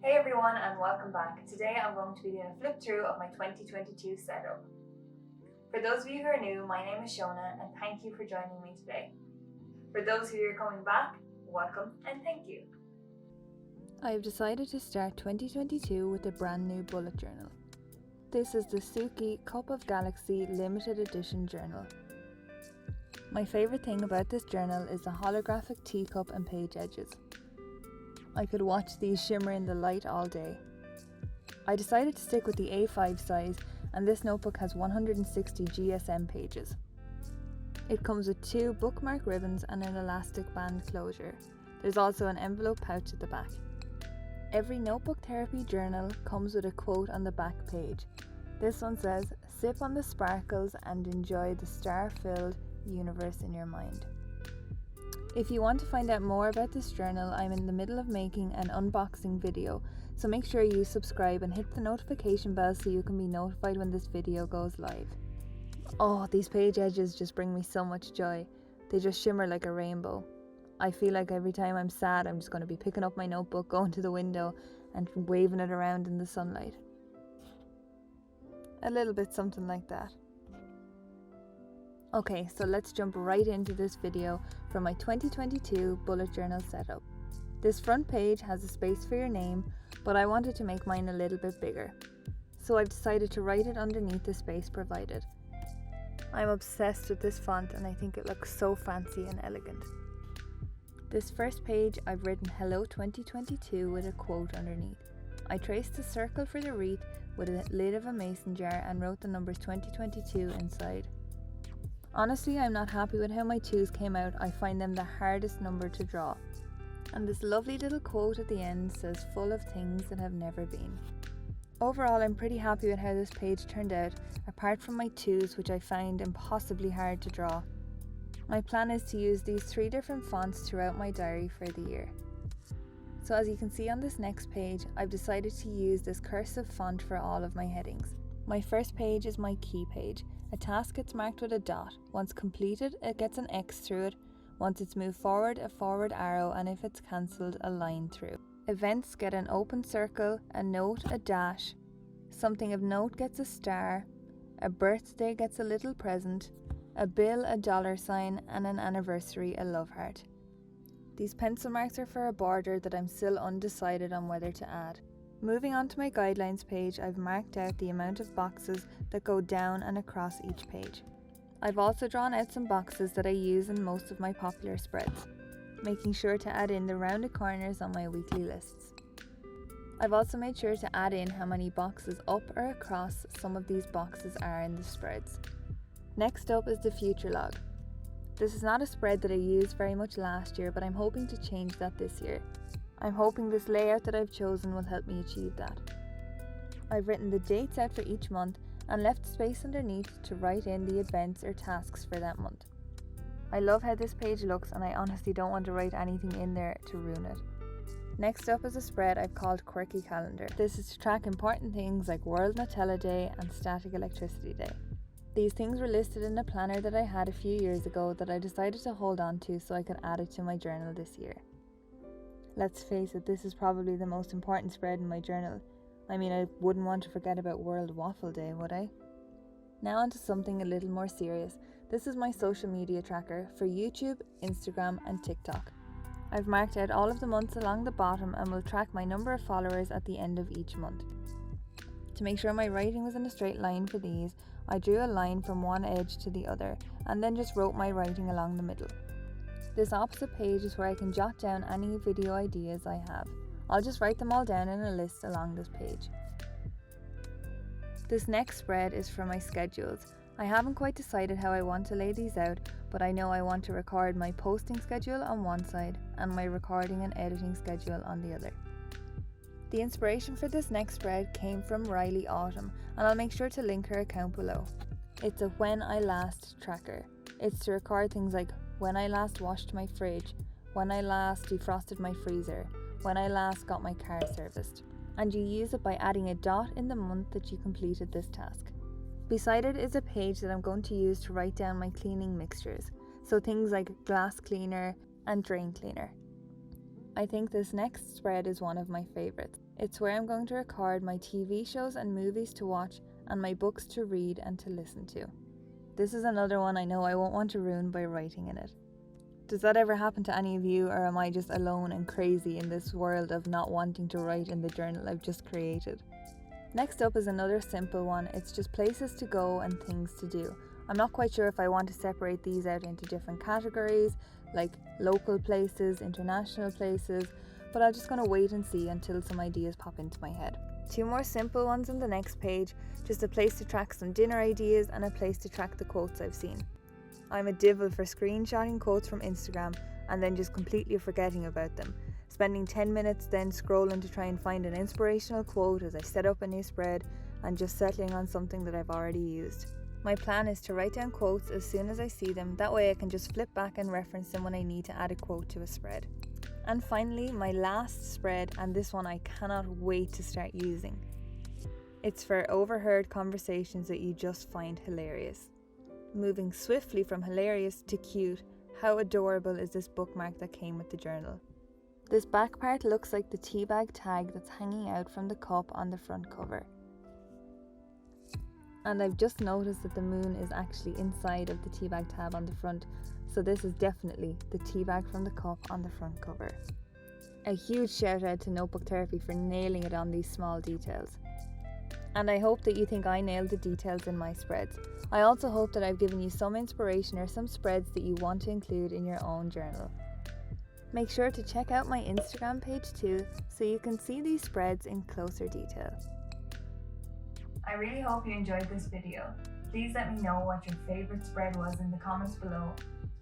Hey everyone and welcome back. Today I'm going to be doing a flip through of my 2022 setup. For those of you who are new, my name is Shona and thank you for joining me today. For those who are coming back, welcome and thank you. I have decided to start 2022 with a brand new bullet journal. This is the Suki Cup of Galaxy limited edition journal. My favourite thing about this journal is the holographic teacup and page edges. I could watch these shimmer in the light all day. I decided to stick with the A5 size, and this notebook has 160 GSM pages. It comes with 2 bookmark ribbons and an elastic band closure. There's also an envelope pouch at the back. Every notebook therapy journal comes with a quote on the back page. This one says, "Sip on the sparkles and enjoy the star-filled universe in your mind." If you want to find out more about this journal, I'm in the middle of making an unboxing video, so make sure you subscribe and hit the notification bell so you can be notified when this video goes live. Oh, these page edges just bring me so much joy. They just shimmer like a rainbow. I feel like every time I'm sad, I'm just going to be picking up my notebook, going to the window and waving it around in the sunlight. A little bit something like that. Okay, so let's jump right into this video for my 2022 bullet journal setup. This front page has a space for your name, but I wanted to make mine a little bit bigger. So I've decided to write it underneath the space provided. I'm obsessed with this font and I think it looks so fancy and elegant. This first page I've written Hello 2022 with a quote underneath. I traced a circle for the wreath with a lid of a mason jar and wrote the numbers 2022 inside. Honestly, I'm not happy with how my 2s came out. I find them the hardest number to draw. And this lovely little quote at the end says, "Full of things that have never been." Overall, I'm pretty happy with how this page turned out, apart from my 2s, which I find impossibly hard to draw. My plan is to use these 3 different fonts throughout my diary for the year. So as you can see on this next page, I've decided to use this cursive font for all of my headings. My first page is my key page. A task gets marked with a dot. Once completed, it gets an X through it. Once it's moved forward, a forward arrow, and if it's cancelled, a line through. Events get an open circle, a note, a dash. Something of note gets a star. A birthday gets a little present. A bill, a $sign, and an anniversary, a love heart. These pencil marks are for a border that I'm still undecided on whether to add. Moving on to my guidelines page, I've marked out the amount of boxes that go down and across each page. I've also drawn out some boxes that I use in most of my popular spreads, making sure to add in the rounded corners on my weekly lists. I've also made sure to add in how many boxes up or across some of these boxes are in the spreads. Next up is the future log. This is not a spread that I used very much last year, but I'm hoping to change that this year. I'm hoping this layout that I've chosen will help me achieve that. I've written the dates out for each month and left space underneath to write in the events or tasks for that month. I love how this page looks and I honestly don't want to write anything in there to ruin it. Next up is a spread I've called Quirky Calendar. This is to track important things like World Nutella Day and Static Electricity Day. These things were listed in a planner that I had a few years ago that I decided to hold on to so I could add it to my journal this year. Let's face it, this is probably the most important spread in my journal. I mean, I wouldn't want to forget about World Waffle Day, would I? Now onto something a little more serious. This is my social media tracker for YouTube, Instagram and TikTok. I've marked out all of the months along the bottom and will track my number of followers at the end of each month. To make sure my writing was in a straight line for these, I drew a line from one edge to the other and then just wrote my writing along the middle. This opposite page is where I can jot down any video ideas I have. I'll just write them all down in a list along this page. This next spread is for my schedules. I haven't quite decided how I want to lay these out, but I know I want to record my posting schedule on one side and my recording and editing schedule on the other. The inspiration for this next spread came from Riley Autumn, and I'll make sure to link her account below. It's a when I last tracker. It's to record things like when I last washed my fridge, when I last defrosted my freezer, when I last got my car serviced. And you use it by adding a dot in the month that you completed this task. Beside it is a page that I'm going to use to write down my cleaning mixtures, so things like glass cleaner and drain cleaner. I think this next spread is one of my favourites. It's where I'm going to record my TV shows and movies to watch and my books to read and to listen to. This is another one I know I won't want to ruin by writing in it. Does that ever happen to any of you, or am I just alone and crazy in this world of not wanting to write in the journal I've just created? Next up is another simple one. It's just places to go and things to do. I'm not quite sure if I want to separate these out into different categories, like local places, international places, but I'm just going to wait and see until some ideas pop into my head. 2 more simple ones on the next page, just a place to track some dinner ideas and a place to track the quotes I've seen. I'm a divil for screenshotting quotes from Instagram and then just completely forgetting about them, spending 10 minutes then scrolling to try and find an inspirational quote as I set up a new spread and just settling on something that I've already used. My plan is to write down quotes as soon as I see them, that way I can just flip back and reference them when I need to add a quote to a spread. And finally, my last spread, and this one I cannot wait to start using. It's for overheard conversations that you just find hilarious. Moving swiftly from hilarious to cute, how adorable is this bookmark that came with the journal? This back part looks like the teabag tag that's hanging out from the cup on the front cover. And I've just noticed that the moon is actually inside of the teabag tab on the front, so this is definitely the teabag from the cup on the front cover. A huge shout out to Notebook Therapy for nailing it on these small details. And I hope that you think I nailed the details in my spreads. I also hope that I've given you some inspiration or some spreads that you want to include in your own journal. Make sure to check out my Instagram page too, so you can see these spreads in closer detail. I really hope you enjoyed this video. Please let me know what your favourite spread was in the comments below.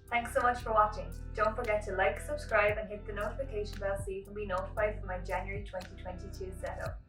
Thanks so much for watching. Don't forget to like, subscribe and hit the notification bell so you can be notified for my January 2022 setup.